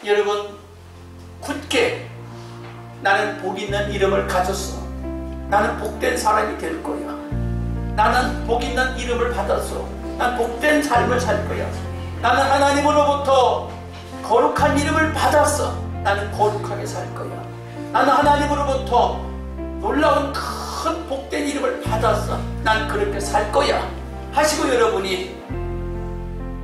여러분 굳게 나는 복 있는 이름을 가졌어. 나는 복된 사람이 될 거야. 나는 복 있는 이름을 받았어. 난 복된 삶을 살 거야. 나는 하나님으로부터 거룩한 이름을 받았어. 나는 거룩하게 살 거야. 나는 하나님으로부터 놀라운 큰 복된 이름을 받았어. 난 그렇게 살 거야 하시고 여러분이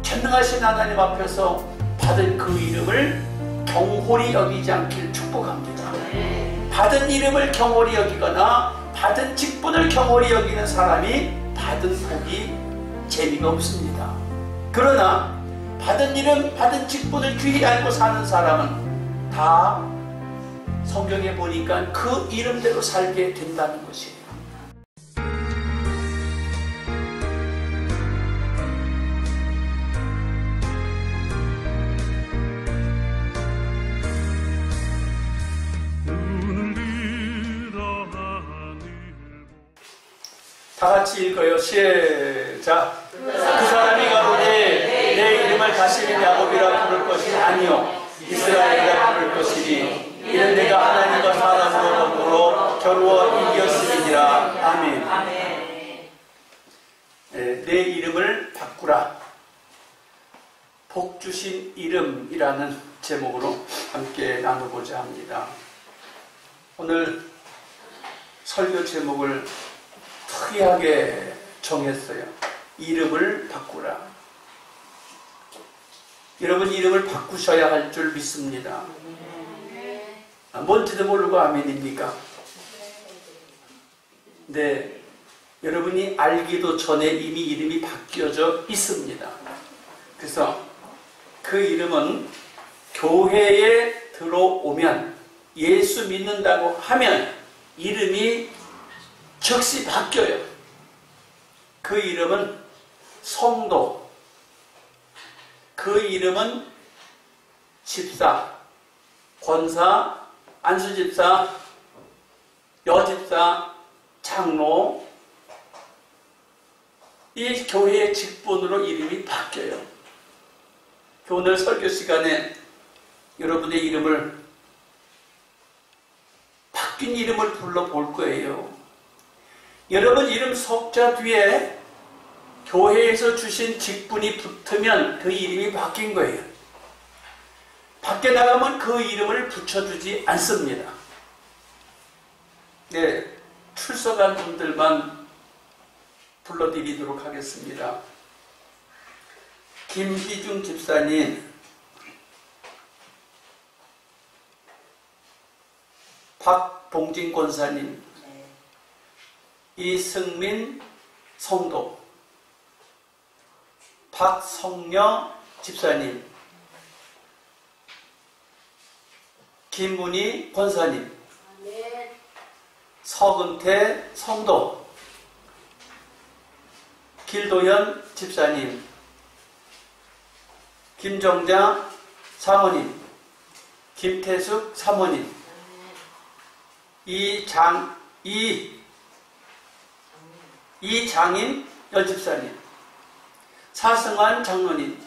전능하신 하나님 앞에서 받은 그 이름을 경홀히 여기지 않길 축복합니다. 받은 이름을 경홀히 여기거나 받은 직분을 경홀히 여기는 사람이 받은 복이 재미가 없습니다. 그러나 받은 이름, 받은 직분을 귀히 알고 사는 사람은 다 성경에 보니까 그 이름대로 살게 된다는 것이에요. 다 같이 읽어요. 시작. 그 사람이 가로되 내 이름을 다시는 야곱이라 부를 것이 아니요 이스라엘이라 부를 것이니 이는 내가 하나님과 사람으로 더불어 겨루어 이겼음이니라. 아멘. 내 이름을 바꾸라. 복 주신 이름이라는 제목으로 함께 나누고자 합니다. 오늘 설교 제목을 특이하게 정했어요. 이름을 바꾸라. 여러분 이름을 바꾸셔야 할 줄 믿습니다. 뭔지도 모르고 아멘입니까? 네, 여러분이 알기도 전에 이미 이름이 바뀌어져 있습니다. 그래서 그 이름은 교회에 들어오면 예수 믿는다고 하면 이름이 즉시 바뀌어요. 그 이름은 성도, 그 이름은 집사, 권사, 안수집사, 여집사, 장로, 이 교회의 직분으로 이름이 바뀌어요. 오늘 설교 시간에 여러분의 이름을 바뀐 이름을 불러볼 거예요. 여러분 이름 석자 뒤에 교회에서 주신 직분이 붙으면 그 이름이 바뀐 거예요. 밖에 나가면 그 이름을 붙여주지 않습니다. 네, 출석한 분들만 불러드리도록 하겠습니다. 김희중 집사님, 박봉진 권사님, 이승민 성도, 박성녀 집사님, 김문희 권사님, 서근태 성도, 길도현 집사님, 김정자 사모님, 김태숙 사모님, 이장인 여집사님, 사승환 장로님,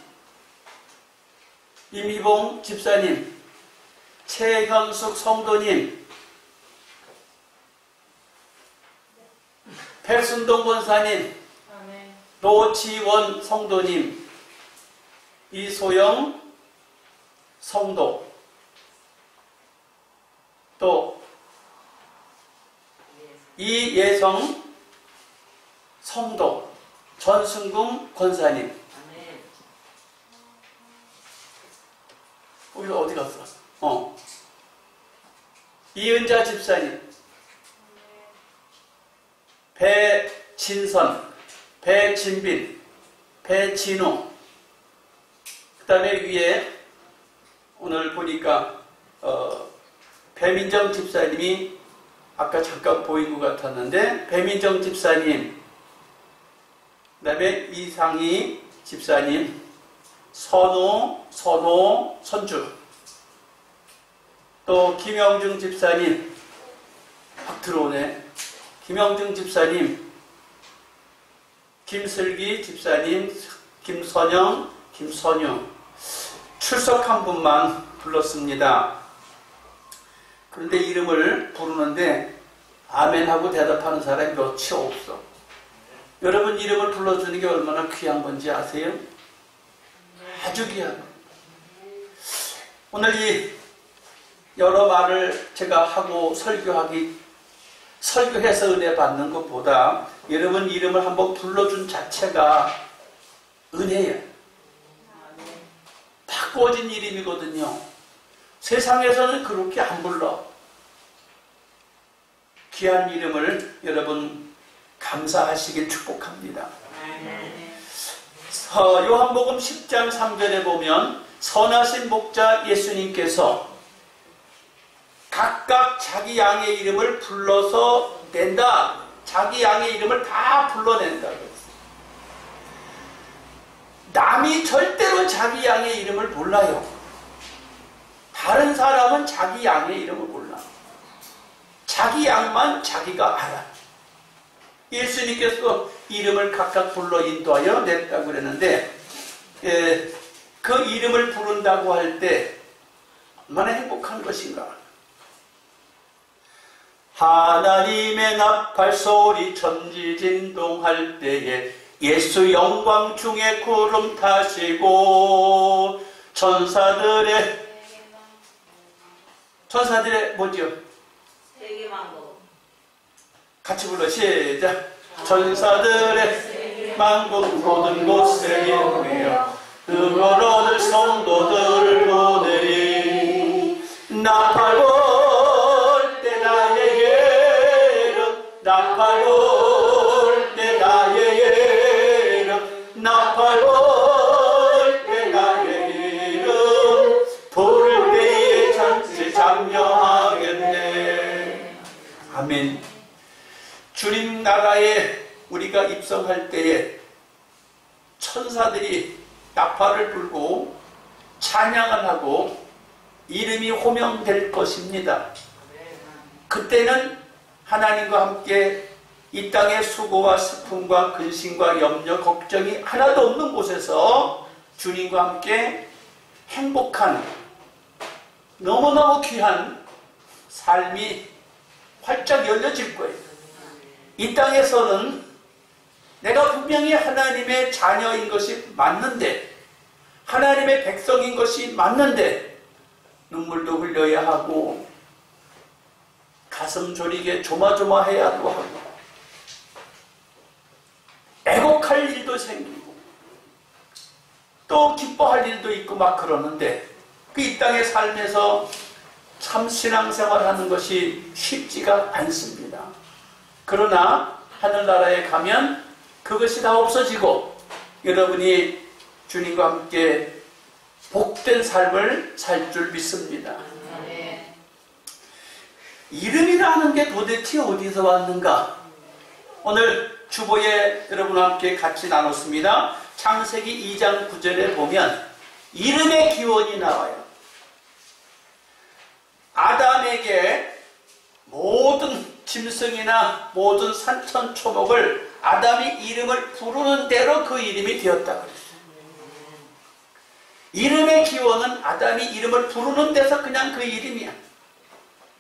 임희봉 집사님, 최현숙 성도님, 백순동 권사님, 노지원 성도님, 이소영 성도, 또 이예성 성도, 전승금 권사님. 거기서 어디 갔어? 이은자 집사님, 배진선, 배진빈, 배진호. 그 다음에 위에 오늘 보니까 배민정 집사님이 아까 잠깐 보인 것 같았는데, 배민정 집사님, 그 다음에 이상희 집사님, 선호, 선주, 또 김영중 집사님, 확 들어오네. 김영중 집사님, 김슬기 집사님, 김선영, 김선영. 출석한 분만 불렀습니다. 그런데 이름을 부르는데 아멘하고 대답하는 사람이 몇이 없어. 여러분, 이름을 불러주는 게 얼마나 귀한 건지 아세요? 아주 귀한 거예요. 오늘 이 여러 말을 제가 하고 설교해서 은혜 받는 것보다 여러분 이름을 한번 불러준 자체가 은혜예요. 바꾸어진 이름이거든요. 세상에서는 그렇게 안 불러. 귀한 이름을 여러분 감사하시길 축복합니다. 요한복음 10장 3절에 보면 선하신 목자 예수님께서 각각 자기 양의 이름을 불러서 낸다. 자기 양의 이름을 다 불러낸다. 남이 절대로 자기 양의 이름을 몰라요. 다른 사람은 자기 양의 이름을 몰라. 자기 양만 자기가 알아. 예수님께서 이름을 각각 불러 인도하여 냈다고 그랬는데 그 이름을 부른다고 할 때 얼마나 행복한 것인가. 하나님의 나팔 소리 천지진동할 때에 예수 영광 중에 구름 타시고 천사들의 뭐죠? 세계만국. 같이 불러 시작. 천사들의 만국 모든 곳에 예우며 흠을 얻을 성도들을 보내리. 나팔 불 때 나에게는 나팔 불 때 나에게는 나팔 불 때 나에게는 부를 때에 잔치 참여하겠네. 아멘. 주님 나라에 우리가 입성할 때에 천사들이 나팔을 불고 찬양을 하고 이름이 호명될 것입니다. 그때는 하나님과 함께 이 땅의 수고와 슬픔과 근심과 염려, 걱정이 하나도 없는 곳에서 주님과 함께 행복한 너무너무 귀한 삶이 활짝 열려질 거예요. 이 땅에서는 내가 분명히 하나님의 자녀인 것이 맞는데, 하나님의 백성인 것이 맞는데 눈물도 흘려야 하고 가슴 저리게 조마조마해야도 하고 애곡할 일도 생기고 또 기뻐할 일도 있고 막 그러는데 그 이 땅의 삶에서 참 신앙생활하는 것이 쉽지가 않습니다. 그러나 하늘나라에 가면 그것이 다 없어지고 여러분이 주님과 함께 복된 삶을 살 줄 믿습니다. 이름이라는 게 도대체 어디서 왔는가? 오늘 주보에 여러분과 함께 같이 나눴습니다. 창세기 2장 9절에 보면 이름의 기원이 나와요. 아담에게 모든 짐승이나 모든 산천초목을 아담이 이름을 부르는 대로 그 이름이 되었다 그랬어요. 이름의 기원은 아담이 이름을 부르는 데서 그냥 그 이름이야.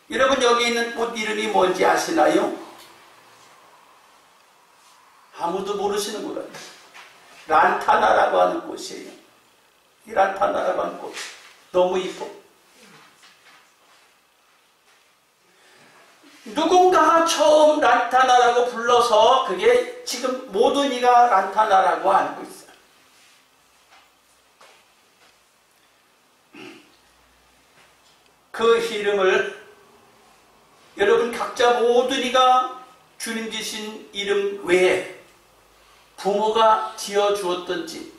여러분 여기 있는 꽃 이름이 뭔지 아시나요? 아무도 모르시는 것 같아요. 란타나라고 하는 꽃이에요. 이 란타나라고 하는 꽃 너무 이뻐. 누군가가 처음 란타나라고 불러서 그게 지금 모든 이가 란타나라고 알고 있어요. 그 이름을 여러분 각자 모든 이가 주님 주신 이름 외에 부모가 지어주었든지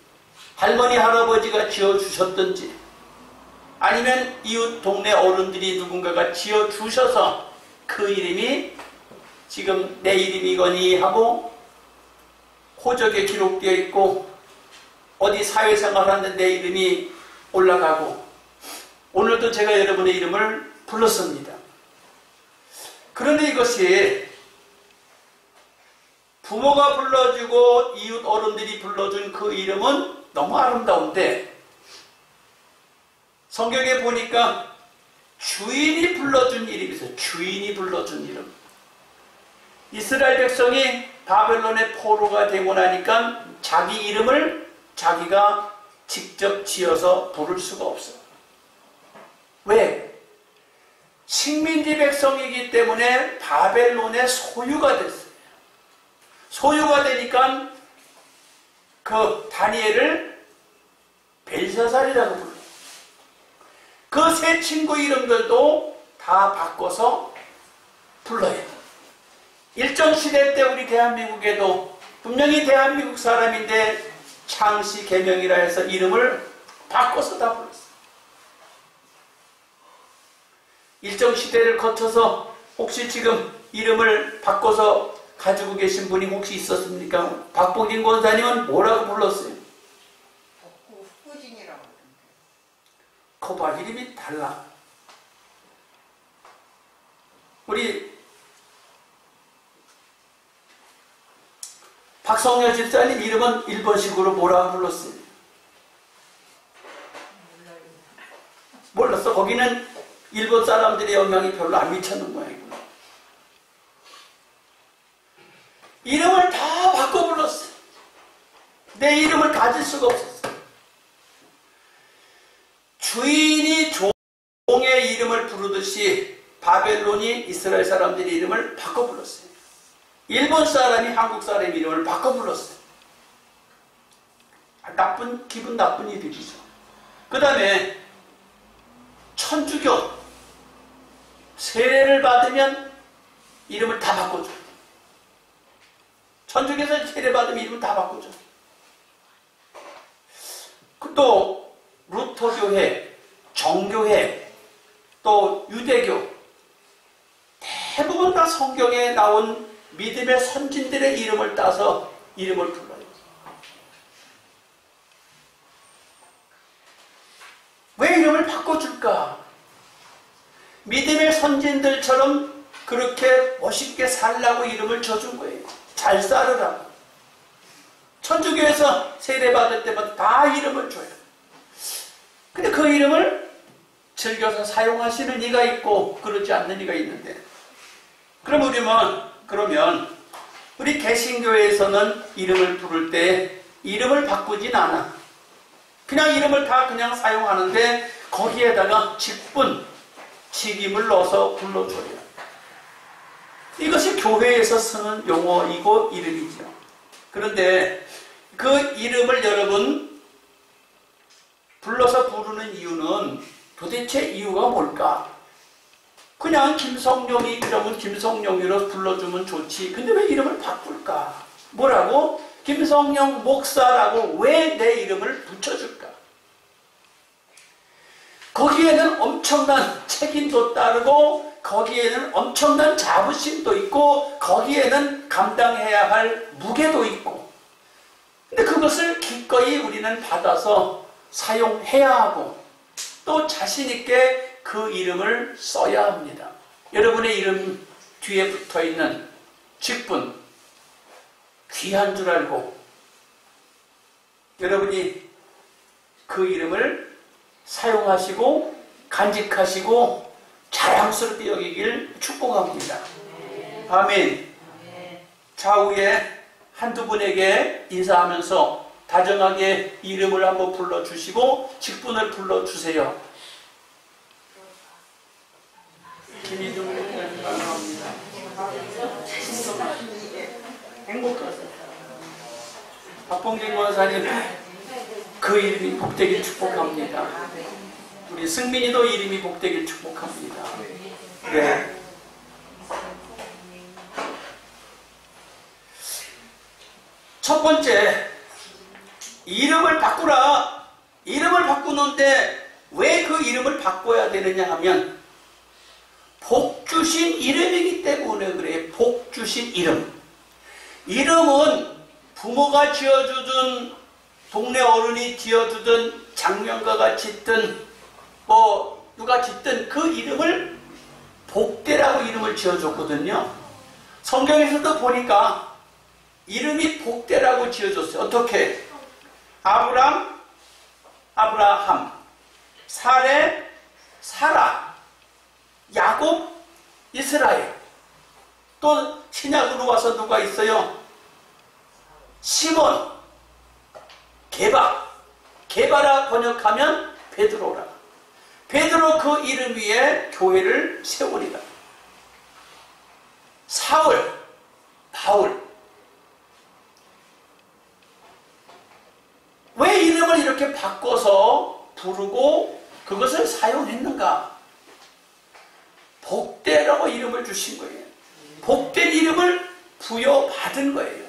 할머니 할아버지가 지어주셨든지 아니면 이웃 동네 어른들이 누군가가 지어주셔서 그 이름이 지금 내 이름이거니 하고 호적에 기록되어 있고 어디 사회생활하는데 내 이름이 올라가고 오늘도 제가 여러분의 이름을 불렀습니다. 그런데 이것이 부모가 불러주고 이웃 어른들이 불러준 그 이름은 너무 아름다운데 성경에 보니까 주인이 불러준 이름이 있어요. 주인이 불러준 이름. 이스라엘 백성이 바벨론의 포로가 되고 나니까 자기 이름을 자기가 직접 지어서 부를 수가 없어요. 왜? 식민지 백성이기 때문에 바벨론의 소유가 됐어요. 소유가 되니까 그 다니엘을 벨사살이라고 불러요. 그 세 친구 이름들도 다 바꿔서 불러요. 일정 시대 때 우리 대한민국에도 분명히 대한민국 사람인데 창씨 계명이라 해서 이름을 바꿔서 다 불렀어요. 일정 시대를 거쳐서 혹시 지금 이름을 바꿔서 가지고 계신 분이 혹시 있었습니까? 박봉진 권사님은 뭐라고 불렀어요? 후진이라고. 거봐, 이름이 달라. 우리 박성녀 집사님 이름은 일본식으로 뭐라고 불렀어요? 몰랐어. 거기는 일본 사람들의 영향이 별로 안 미쳤는 모양이구나. 이름을 다 바꿔 불렀어요. 내 이름을 가질 수가 없었어요. 주인이 종의 이름을 부르듯이 바벨론이 이스라엘 사람들의 이름을 바꿔 불렀어요. 일본 사람이 한국 사람의 이름을 바꿔 불렀어요. 기분 나쁜 일이죠. 그 다음에 천주교 세례를 받으면 이름을 다 바꿔줘. 천주교에서 세례 받으면 이름을 다 바꿔줘. 또 루터교회, 정교회, 또 유대교 대부분 다 성경에 나온 믿음의 선진들의 이름을 따서 이름을 불러요. 왜 이름을 바꿔줄까? 믿음의 선진들처럼 그렇게 멋있게 살라고 이름을 줘준 거예요. 잘 살으라고. 천주교에서 세례받을 때마다 다 이름을 줘요. 근데 그 이름을 즐겨서 사용하시는 이가 있고 그러지 않는 이가 있는데, 그러면 우리 개신교에서는 이름을 부를 때 이름을 바꾸진 않아. 그냥 이름을 다 그냥 사용하는데 거기에다가 직분, 직임을 넣어서 불러줘요. 이것이 교회에서 쓰는 용어이고 이름이죠. 그런데 그 이름을 여러분 불러서 부르는 이유는 도대체 이유가 뭘까? 그냥 김성룡이 그러면 김성룡이로 불러주면 좋지. 근데 왜 이름을 바꿀까? 뭐라고? 김성룡 목사라고 왜 내 이름을 붙여줄까? 거기에는 엄청난 책임도 따르고 거기에는 엄청난 자부심도 있고 거기에는 감당해야 할 무게도 있고, 근데 그것을 기꺼이 우리는 받아서 사용해야 하고 또 자신있게 그 이름을 써야 합니다. 여러분의 이름 뒤에 붙어있는 직분 귀한 줄 알고 여러분이 그 이름을 사용하시고 간직하시고 자랑스럽게 여기길 축복합니다. 아멘. 좌우에 한두 분에게 인사하면서 다정하게 이름을 한번 불러주시고 직분을 불러주세요. 김희중 감사합니다. 행복하세요. 박봉진 권사님 그 이름이 복되길 축복합니다. 우리 승민이도 이름이 복되길 축복합니다. 네. 첫 번째, 이름을 바꾸라. 이름을 바꾸는데 왜 그 이름을 바꿔야 되느냐 하면 복 주신 이름이기 때문에 그래요. 복 주신 이름. 이름은 부모가 지어주든 동네 어른이 지어주든 장명가가 짓든 뭐 누가 짓든 그 이름을 복되라고 이름을 지어줬거든요. 성경에서도 보니까 이름이 복되라고 지어줬어요. 어떻게? 아브라함, 사레, 사라, 야곱, 이스라엘. 또 신약으로 와서 누가 있어요? 시몬, 게바. 게바라 번역하면 베드로라. 베드로 그 이름 위에 교회를 세우리라. 사울, 바울. 왜 이름을 이렇게 바꿔서 부르고 그것을 사용했는가? 복되라고 이름을 주신 거예요. 복된 이름을 부여받은 거예요.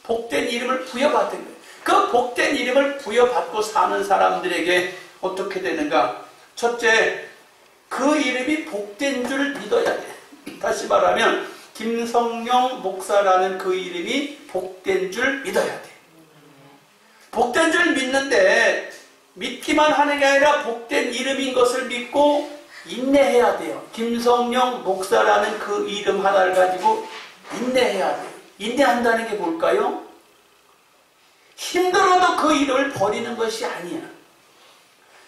복된 이름을 부여받은 거예요. 그 복된 이름을 부여받고 사는 사람들에게 어떻게 되는가? 첫째, 그 이름이 복된 줄 믿어야 돼. 다시 말하면 김성령 목사라는 그 이름이 복된 줄 믿어야 돼. 복된 줄 믿는데 믿기만 하는 게 아니라 복된 이름인 것을 믿고 인내해야 돼요. 김성령 목사라는 그 이름 하나를 가지고 인내해야 돼요. 인내한다는 게 뭘까요? 힘들어도 그 이름을 버리는 것이 아니야.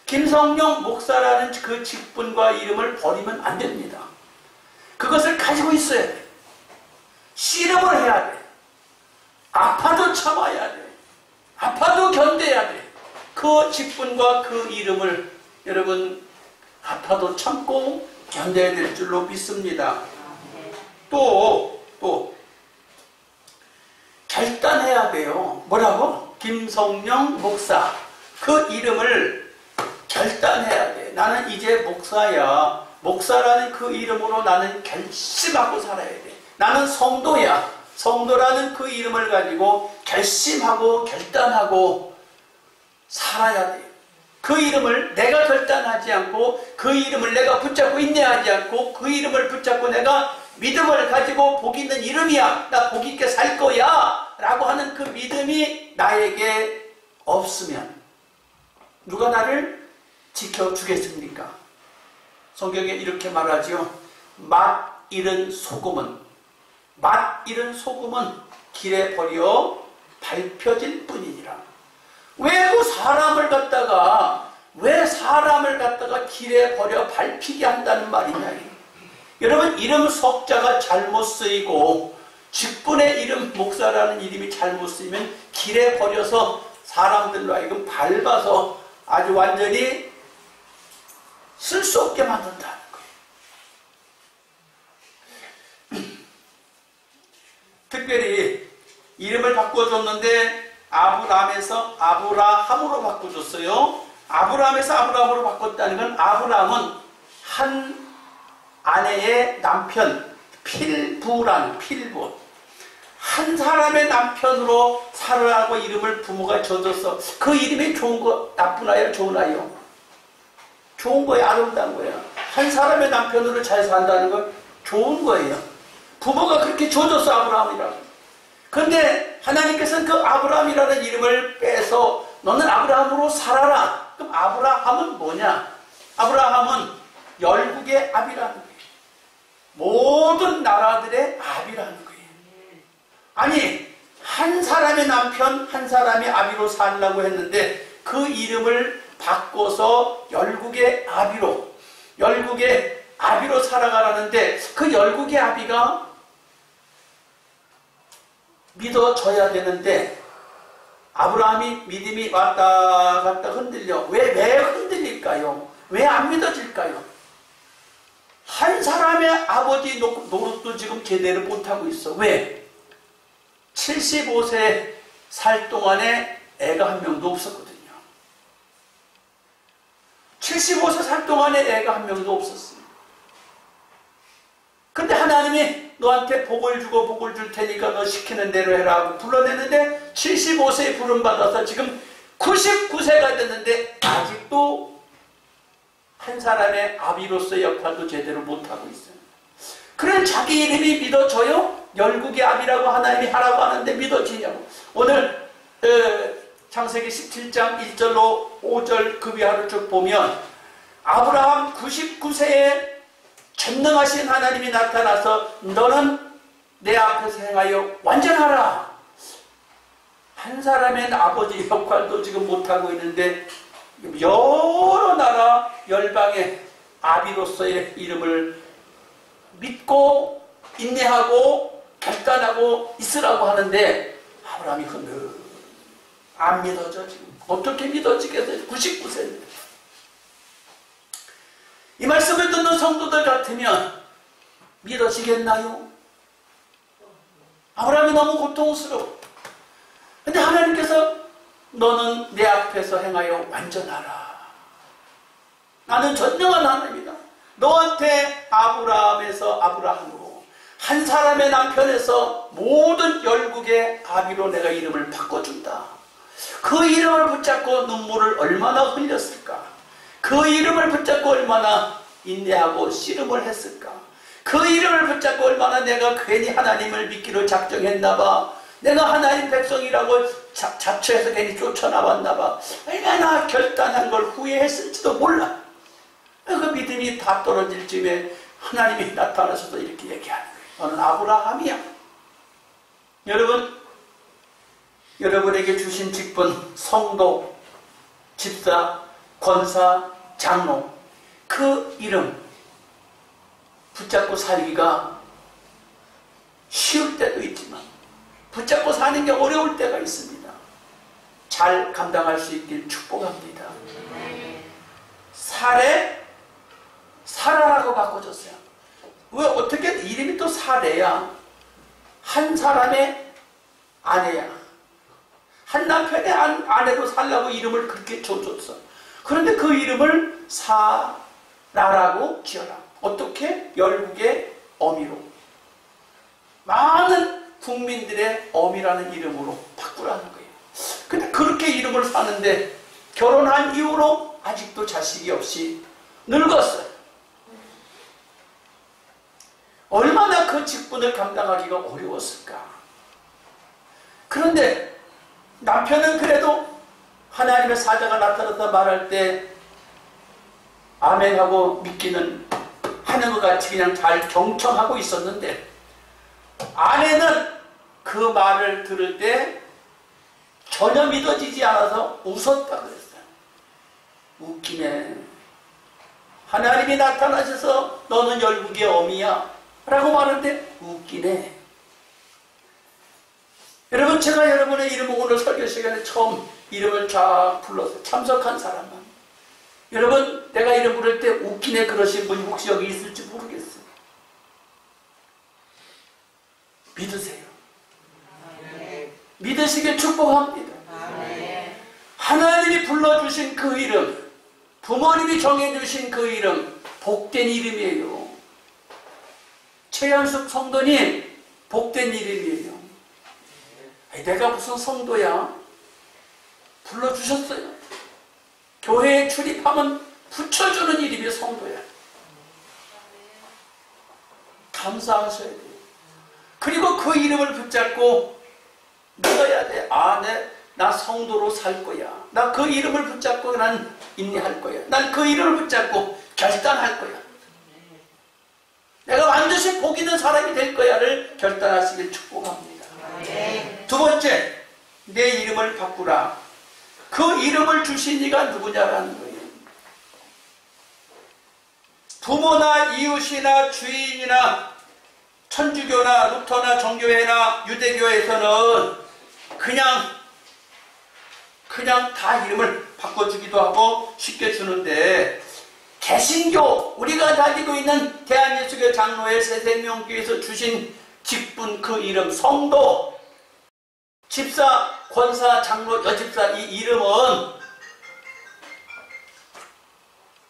김성령 목사라는 그 직분과 이름을 버리면 안 됩니다. 그것을 가지고 있어야 돼. 씨름을 해야 돼. 아파도 참아야 돼. 아파도 견뎌야 돼. 그 직분과 그 이름을 여러분 아파도 참고 견뎌야 될 줄로 믿습니다. 또 결단해야 돼요. 뭐라고? 김성령 목사. 그 이름을 결단해야 돼. 나는 이제 목사야. 목사라는 그 이름으로 나는 결심하고 살아야 돼. 나는 성도야. 성도라는 그 이름을 가지고 결심하고 결단하고 살아야 돼. 그 이름을 내가 결단하지 않고 그 이름을 내가 붙잡고 인내하지 않고 그 이름을 붙잡고 내가 믿음을 가지고 복 있는 이름이야. 나 복 있게 살 거야. 라고 하는 그 믿음이 나에게 없으면 누가 나를 지켜주겠습니까? 성경에 이렇게 말하지요. 맛 잃은 소금은 길에 버려 밟혀질 뿐이니라. 왜 사람을 갖다가 길에 버려 밟히게 한다는 말이냐. 여러분, 이름 석자가 잘못 쓰이고 직분의 이름 목사라는 이름이 잘못 쓰이면 길에 버려서 사람들로 하여금 밟아서 아주 완전히 쓸 수 없게 만든다는 거예요. 특별히 이름을 바꿔줬는데 아브람에서 아브라함으로 바꿔줬어요. 아브람에서 아브라함으로 바꿨다는 건 아브람은 한 아내의 남편 필부 한 사람의 남편으로 살으라고 이름을 부모가 줘줬어. 그 이름이 좋은 거 나쁘나요? 좋으나요? 좋은 거예요. 아름다운 거예요. 한 사람의 남편으로 잘 산다는 건 좋은 거예요. 부모가 그렇게 줘줬어. 아브라함이라고. 그런데 하나님께서는 그 아브라함이라는 이름을 빼서 너는 아브라함으로 살아라. 그럼 아브라함은 뭐냐? 아브라함은 열국의 아비라는 거예요. 모든 나라들의 아비라는 거예요. 아니, 한 사람의 남편, 한 사람의 아비로 살라고 했는데 그 이름을 바꿔서 열국의 아비로 살아가라는데 그 열국의 아비가 믿어져야 되는데 아브라함이 믿음이 왔다 갔다 흔들려. 왜 흔들릴까요? 왜 안 믿어질까요? 한 사람의 아버지 노릇도 지금 제대로 못하고 있어. 왜? 75세 살 동안에 애가 한 명도 없었거든요. 75세 살 동안에 애가 한 명도 없었어요. 근데 하나님이 너한테 복을 주고 복을 줄 테니까 너 시키는 대로 해라 하고 불러냈는데 75세에 부름받아서 지금 99세가 됐는데 아직도 한 사람의 아비로서의 역할도 제대로 못하고 있어요. 그럼 자기 이름이 믿어져요? 열국의 아비라고 하나님이 하라고 하는데 믿어지냐고. 오늘 창세기 17장 1절로 5절 그 위하를 쭉 보면 아브라함 99세에 전능하신 하나님이 나타나서 너는 내 앞에서 행하여 완전하라. 한 사람의 아버지 역할도 지금 못하고 있는데 여러 나라 열방의 아비로서의 이름을 믿고 인내하고 결단하고 있으라고 하는데 아브라함이 안 믿어져. 지금 어떻게 믿어지겠어요? 99세인데. 이 말씀을 듣는 성도들 같으면 믿어지겠나요? 아브라함이 너무 고통스러워. 근데 하나님께서 너는 내 앞에서 행하여 완전하라. 나는 전능한 하나님이다. 너한테 아브라함에서 아브라함으로 한 사람의 남편에서 모든 열국의 아비로 내가 이름을 바꿔준다. 그 이름을 붙잡고 눈물을 얼마나 흘렸을까? 그 이름을 붙잡고 얼마나 인내하고 씨름을 했을까? 그 이름을 붙잡고 얼마나 내가 괜히 하나님을 믿기로 작정했나봐. 내가 하나님 백성이라고 자처해서 괜히 쫓아나왔나봐. 얼마나 결단한 걸 후회했을지도 몰라. 그 믿음이 다 떨어질 쯤에 하나님이 나타나셔서 이렇게 얘기하는 거예요. 너는 아브라함이야. 여러분, 여러분에게 주신 직분, 성도, 집사, 권사, 장로, 그 이름 붙잡고 살기가 쉬울 때도 있지만 붙잡고 사는 게 어려울 때가 있습니다. 잘 감당할 수 있길 축복합니다. 사라라고 바꿔줬어요. 왜 어떻게 이름이 또 사래야? 한 사람의 아내야. 한 남편의 아내로 살라고 이름을 그렇게 줘줬어. 그런데 그 이름을 사라라고 지어라. 어떻게? 열국의 어미로. 많은 국민들의 어미라는 이름으로 바꾸라는 거예요. 근데 그렇게 이름을 사는데 결혼한 이후로 아직도 자식이 없이 늙었어요. 얼마나 그 직분을 감당하기가 어려웠을까. 그런데 남편은 그래도 하나님의 사자가 나타나서 말할 때 아멘하고 믿기는 하는 것 같이 그냥 잘 경청하고 있었는데 아내는 그 말을 들을 때 전혀 믿어지지 않아서 웃었다 그랬어요. 웃기네. 하나님이 나타나셔서 너는 열국의 어미야 라고 말하는데 웃기네. 여러분, 제가 여러분의 이름을 오늘 설교 시간에 처음 이름을 쫙 불러서 참석한 사람만, 여러분 내가 이름 부를 때 웃기네 그러신 분이 혹시 여기 있을지 모르겠어요. 믿으세요. 믿으시길 축복합니다. 하나님이 불러주신 그 이름, 부모님이 정해주신 그 이름, 복된 이름이에요. 최현숙 성도님, 복된 이름이에요. 내가 무슨 성도야? 불러주셨어요. 교회에 출입하면 붙여주는 이름이 성도야. 감사하셔야 돼요. 그리고 그 이름을 붙잡고 믿어야 돼. 나 성도로 살 거야. 나 그 이름을 붙잡고 난 인내할 거야. 난 그 이름을 붙잡고 결단할 거야. 내가 반드시 복 있는 사람이 될 거야를 결단하시길 축복합니다. 두 번째, 내 이름을 바꾸라. 그 이름을 주신 이가 누구냐라는 거예요. 부모나 이웃이나 주인이나 천주교나 루터나 정교회나 유대교에서는 그냥 다 이름을 바꿔주기도 하고 쉽게 주는데, 개신교, 우리가 가지고 있는 대한예수교 장로회 새생명교에서 주신 직분, 그 이름, 성도, 집사, 권사, 장로, 여집사, 이 이름은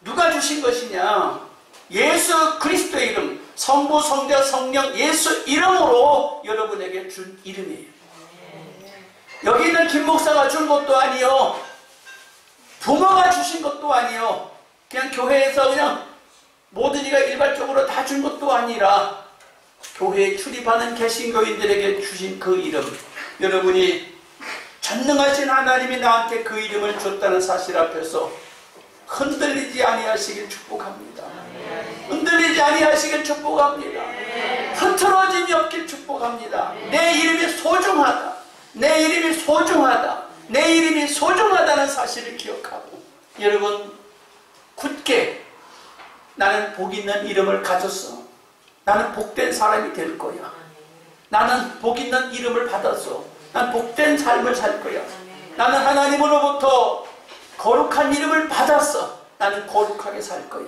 누가 주신 것이냐? 예수 그리스도의 이름, 성부, 성자, 성령, 예수 이름으로 여러분에게 준 이름이에요. 여기 있는 김 목사가 준 것도 아니요, 부모가 주신 것도 아니요, 그냥 교회에서 그냥 모든 이가 일괄적으로 다 준 것도 아니라 교회에 출입하는 개신교인들에게 주신 그 이름, 여러분이 전능하신 하나님이 나한테 그 이름을 줬다는 사실 앞에서 흔들리지 아니하시길 축복합니다. 흔들리지 아니하시길 축복합니다. 흐트러짐이 없길 축복합니다. 내 이름이 소중하다. 내 이름이 소중하다. 내 이름이 소중하다는 사실을 기억하고 여러분, 굳게 나는 복 있는 이름을 가졌어. 나는 복된 사람이 될 거야. 나는 복 있는 이름을 받았어. 난 복된 삶을 살 거야. 나는 하나님으로부터 거룩한 이름을 받았어. 나는 거룩하게 살 거야.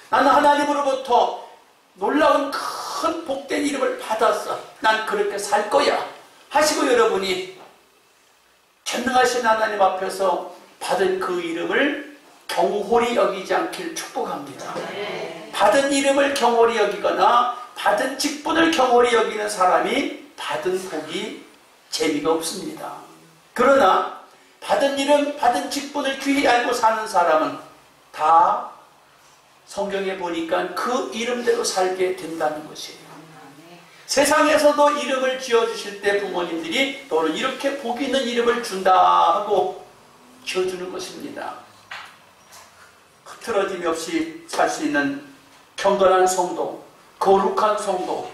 나는 하나님으로부터 놀라운 큰 복된 이름을 받았어. 난 그렇게 살 거야. 하시고 여러분이 전능하신 하나님 앞에서 받은 그 이름을 경홀히 여기지 않길 축복합니다. 받은 이름을 경홀히 여기거나 받은 직분을 경홀히 여기는 사람이 받은 복이 재미가 없습니다. 그러나 받은 이름, 받은 직분을 귀히 알고 사는 사람은 다 성경에 보니까 그 이름대로 살게 된다는 것이에요. 세상에서도 이름을 지어주실 때 부모님들이 너는 이렇게 복 있는 이름을 준다 하고 지어주는 것입니다. 흐트러짐이 없이 살 수 있는 경건한 성도, 거룩한 성도,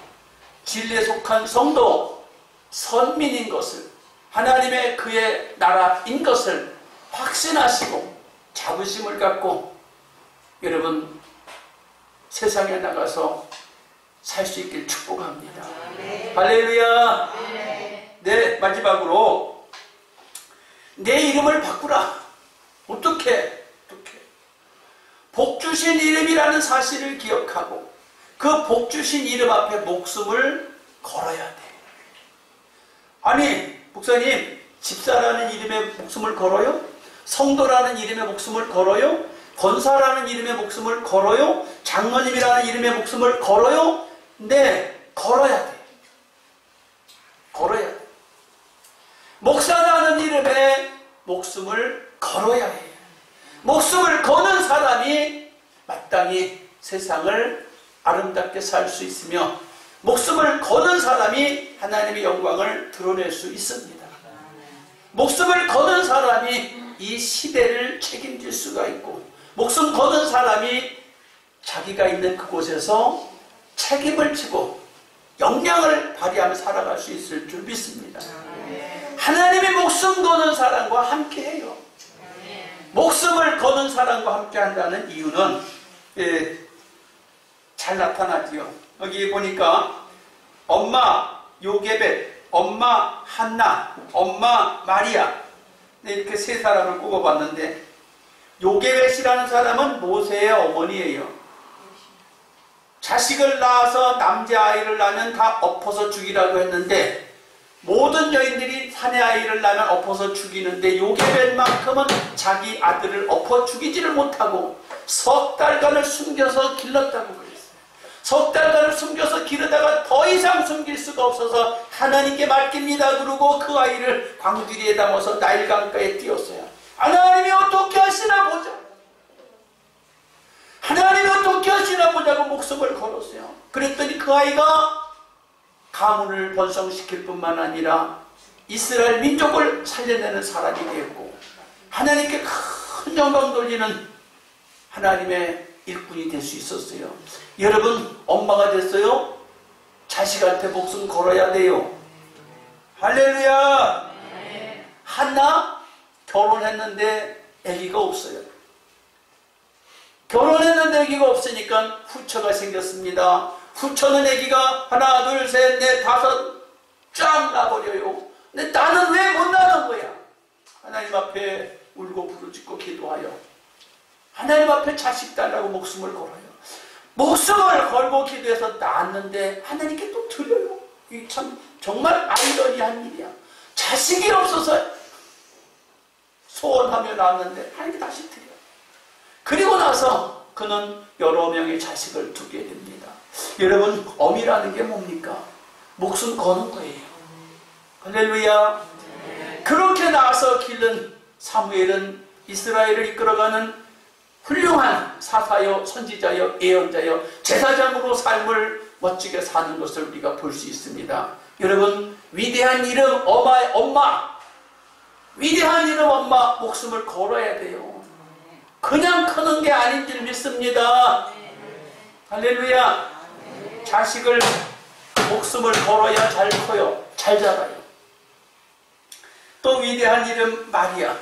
진리에 속한 성도, 선민인 것을, 하나님의 그의 나라인 것을 확신하시고 자부심을 갖고 여러분 세상에 나가서 살 수 있길 축복합니다. 할렐루야. 네, 마지막으로 내 이름을 바꾸라. 어떻게? 복 주신 이름이라는 사실을 기억하고 그 복 주신 이름 앞에 목숨을 걸어야 돼. 아니, 목사님, 집사라는 이름에 목숨을 걸어요? 성도라는 이름에 목숨을 걸어요? 권사라는 이름에 목숨을 걸어요? 장로님이라는 이름에 목숨을 걸어요? 네, 걸어야 돼. 걸어야 돼. 목사라는 이름에 목숨을 걸어야 해. 목숨을 거는 사람이 마땅히 세상을 아름답게 살 수 있으며 목숨을 거는 사람이 하나님의 영광을 드러낼 수 있습니다. 목숨을 거는 사람이 이 시대를 책임질 수가 있고 목숨 거는 사람이 자기가 있는 그곳에서 책임을 지고 역량을 발휘하며 살아갈 수 있을 줄 믿습니다. 하나님의 목숨 거는 사람과 함께해요. 목숨을 거는 사람과 함께한다는 이유는 잘 나타나지요. 여기 보니까 엄마 요게벳, 엄마 한나, 엄마 마리아 이렇게 세 사람을 꼽아봤는데 요게벳이라는 사람은 모세의 어머니예요. 자식을 낳아서 남자아이를 낳으면 다 엎어서 죽이라고 했는데 모든 여인들이 사내아이를 낳으면 엎어서 죽이는데 요게벳만큼은 자기 아들을 엎어 죽이지를 못하고 석 달간을 숨겨서 길렀다고 그랬어요. 석 달간을 숨겨서 기르다가 더 이상 숨길 수가 없어서 하나님께 맡깁니다 그러고 그 아이를 광주리에 담아서 나일강가에 띄웠어요. 하나님이 어떻게 하시나 보자. 하나님이 어떻게 하시나 보자고 목숨을 걸었어요. 그랬더니 그 아이가 가문을 번성시킬 뿐만 아니라 이스라엘 민족을 살려내는 사람이 되었고 하나님께 큰 영광 돌리는 하나님의 일꾼이 될 수 있었어요. 여러분 엄마가 됐어요? 자식한테 목숨 걸어야 돼요. 할렐루야. 한나 결혼했는데 아기가 없어요. 결혼했는데 아기가 없으니까 후처가 생겼습니다. 후처는 아기가 하나 둘 셋 넷 다섯 쫙 나버려요. 근데 나는 왜 못 나는 거야? 하나님 앞에 울고 부르짖고 기도하여 하나님 앞에 자식 달라고 목숨을 걸어요. 목숨을 걸고 기도해서 낳았는데 하나님께 또 드려요. 이게 참 정말 아이러니한 일이야. 자식이 없어서 소원하며 낳았는데 하나님께 다시 드려요. 그리고 나서 그는 여러 명의 자식을 두게 됩니다. 여러분 어미라는 게 뭡니까? 목숨 거는 거예요. 할렐루야. 그렇게 나와서 기른 사무엘은 이스라엘을 이끌어가는 훌륭한 사사여 선지자여 예언자여 제사장으로 삶을 멋지게 사는 것을 우리가 볼 수 있습니다. 여러분 위대한 이름 엄마 위대한 이름 엄마 목숨을 걸어야 돼요. 그냥 크는 게 아닌 줄 믿습니다. 할렐루야. 자식을 목숨을 걸어야 잘 커요. 잘 자라요. 또 위대한 이름 마리아.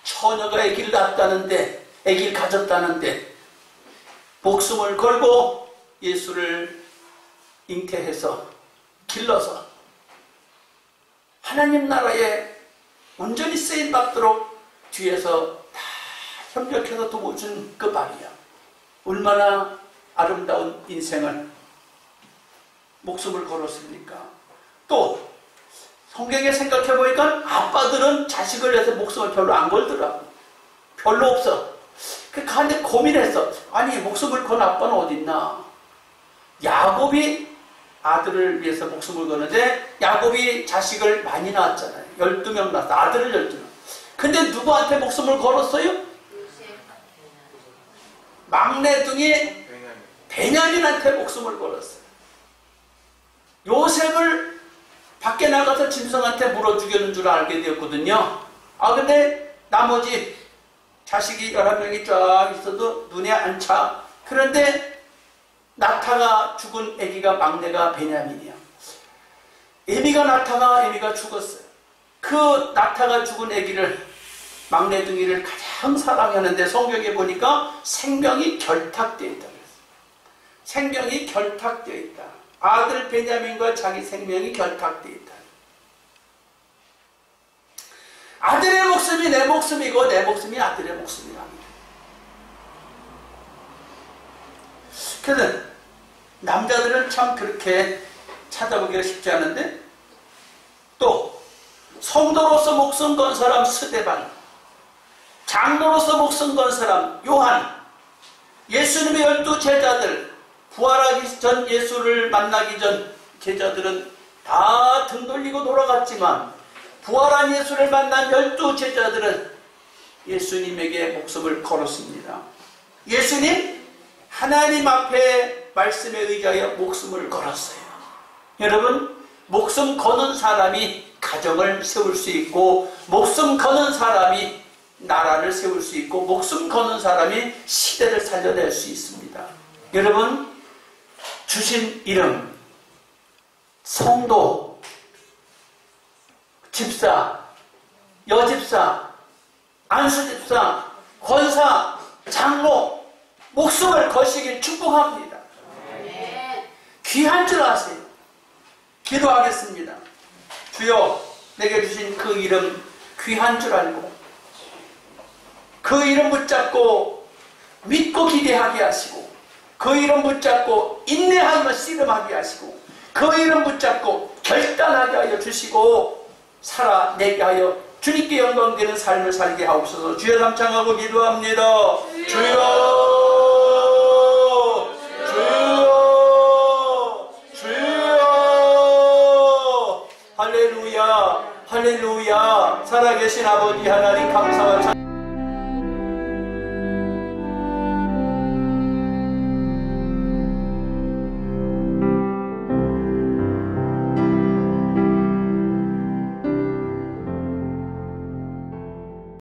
처녀가 아기를 낳았다는데, 아기를 가졌다는데 목숨을 걸고 예수를 잉태해서 길러서 하나님 나라에 온전히 쓰임받도록 뒤에서 다 협력해서 도와준 그 말이야. 얼마나 아름다운 인생을 목숨을 걸었습니까? 또 성경에 생각해보니까 아빠들은 자식을 위해서 목숨을 별로 안 걸더라고. 별로 없어. 그런데 고민했어. 아니 목숨을 건 아빠는 어딨나? 야곱이 아들을 위해서 목숨을 거는데 야곱이 자식을 많이 낳았잖아요. 12명 낳았어. 아들을 12명. 근데 누구한테 목숨을 걸었어요? 막내둥이 베냐민한테 목숨을 걸었어요. 요셉을 밖에 나가서 짐승한테 물어 죽이는 줄 알게 되었거든요. 근데 나머지 자식이 11명이 쫙 있어도 눈에 안 차. 그런데 나타가 죽은 아기가 막내가 베냐민이야. 애미가 죽었어요. 그 나타가 죽은 아기를 막내둥이를 가장 사랑하는데 성경에 보니까 생명이 결탁되어 있다. 생명이 결탁되어 있다. 아들 베냐민과 자기 생명이 결탁되어 있다. 아들의 목숨이 내 목숨이고 내 목숨이 아들의 목숨이랍니다. 그래서 남자들은 참 그렇게 찾아보기가 쉽지 않은데 또 성도로서 목숨 건 사람 스데반, 장로로서 목숨 건 사람 요한, 예수님의 12 제자들, 부활하기 전 예수를 만나기 전 제자들은 다 등 돌리고 돌아갔지만 부활한 예수를 만난 12 제자들은 예수님에게 목숨을 걸었습니다. 예수님 하나님 앞에 말씀에 의지하여 목숨을 걸었어요. 여러분, 목숨 거는 사람이 가정을 세울 수 있고 목숨 거는 사람이 나라를 세울 수 있고 목숨 거는 사람이 시대를 살려낼 수 있습니다. 여러분, 주신 이름, 성도, 집사, 여집사, 안수집사, 권사, 장로 목숨을 거시길 축복합니다. 귀한 줄 아세요. 기도하겠습니다. 주여, 내게 주신 그 이름 귀한 줄 알고 그 이름 붙잡고 믿고 기대하게 하시고 그 이름 붙잡고 인내하며 씨름하게 하시고 그 이름 붙잡고 결단하게 하여 주시고 살아내게 하여 주님께 영광되는 삶을 살게 하옵소서. 주여 감창하고 기도합니다. 주여, 주여, 주여. 할렐루야, 할렐루야. 살아계신 아버지 하나님 감사와 찬